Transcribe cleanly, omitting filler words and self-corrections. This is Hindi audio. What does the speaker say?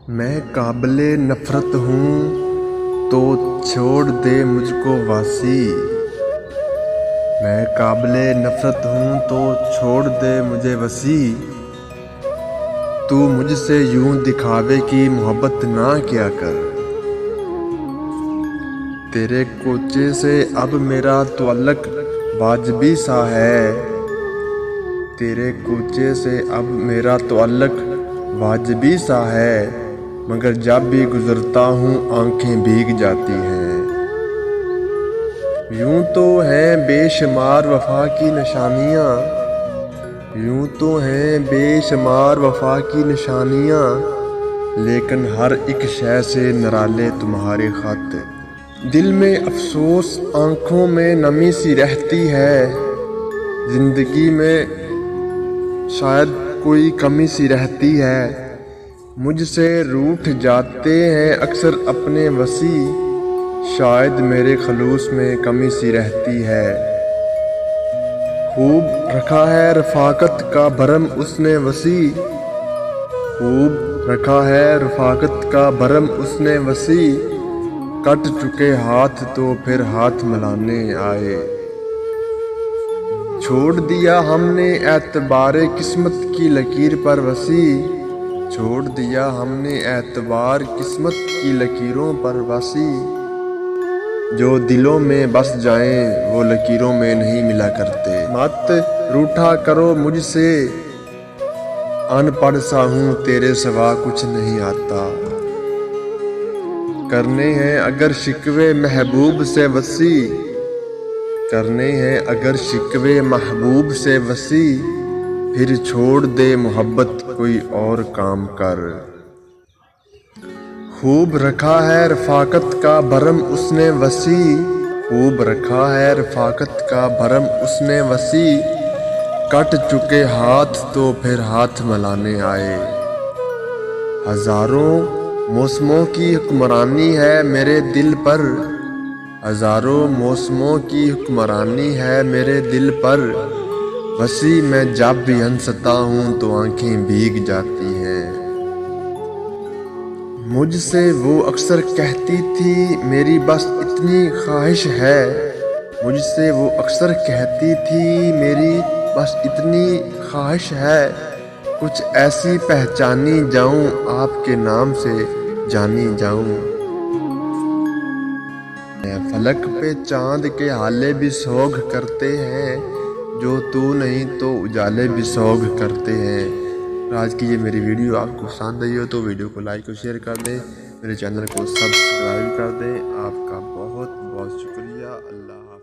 मैं काबिले नफ़रत हूँ तो छोड़ दे मुझको वासी। मैं काबिले नफ़रत हूँ तो छोड़ दे मुझे वसी। तू मुझसे यूं दिखावे की मोहब्बत ना किया कर। तेरे कोचे से अब मेरा तअल्लुक़ वाजिबी सा है। तेरे कोचे से अब मेरा तअल्लुक़ वाजिबी सा है। मगर जब भी गुज़रता हूँ आँखें भीग जाती हैं। यूं तो हैं बेशुमार वफ़ा की निशानियाँ। यूं तो हैं बेशुमार वफ़ा की निशानियाँ। लेकिन हर एक शय से निराले तुम्हारे ख़त। दिल में अफ़सोस आँखों में नमी सी रहती है। ज़िंदगी में शायद कोई कमी सी रहती है। मुझसे रूठ जाते हैं अक्सर अपने वसी। शायद मेरे खलूस में कमी सी रहती है। खूब रखा है रफ़ाक़त का भरम उसने वसी। खूब रखा है रफ़ाक़त का भरम उसने वसी। कट चुके हाथ तो फिर हाथ मिलाने आए। छोड़ दिया हमने एतबारे किस्मत की लकीर पर वसी। छोड़ दिया हमने एतबार किस्मत की लकीरों पर वसी। जो दिलों में बस जाएं वो लकीरों में नहीं मिला करते। मत रूठा करो मुझसे, अनपढ़ सा हूँ तेरे सिवा कुछ नहीं आता। करने हैं अगर शिकवे महबूब से वसी। करने हैं अगर शिकवे महबूब से वसी। फिर छोड़ दे मोहब्बत कोई और काम कर। खूब रखा है रफ़ाक़त का भरम उसने वसी। खूब रखा है रफ़ाक़त का भरम उसने वसी। कट चुके हाथ तो फिर हाथ मिलाने आए। हज़ारों मौसमों की हुक्मरानी है मेरे दिल पर। हज़ारों मौसमों की हुक्मरानी है मेरे दिल पर। वसी मैं जब भी हंसता हूँ तो आँखें भीग जाती हैं। मुझसे वो अक्सर कहती थी मेरी बस इतनी ख्वाहिश है। मुझसे वो अक्सर कहती थी मेरी बस इतनी ख्वाहिश है। कुछ ऐसी पहचानी जाऊँ आपके नाम से जानी जाऊँ। फलक पे चाँद के हाले भी सोग करते हैं। जो तू नहीं तो उजाले भी सोग करते हैं। आज की ये मेरी वीडियो आपको पसंद आई हो तो वीडियो को लाइक और शेयर कर दें। मेरे चैनल को सब्सक्राइब कर दें। आपका बहुत बहुत शुक्रिया। अल्लाह।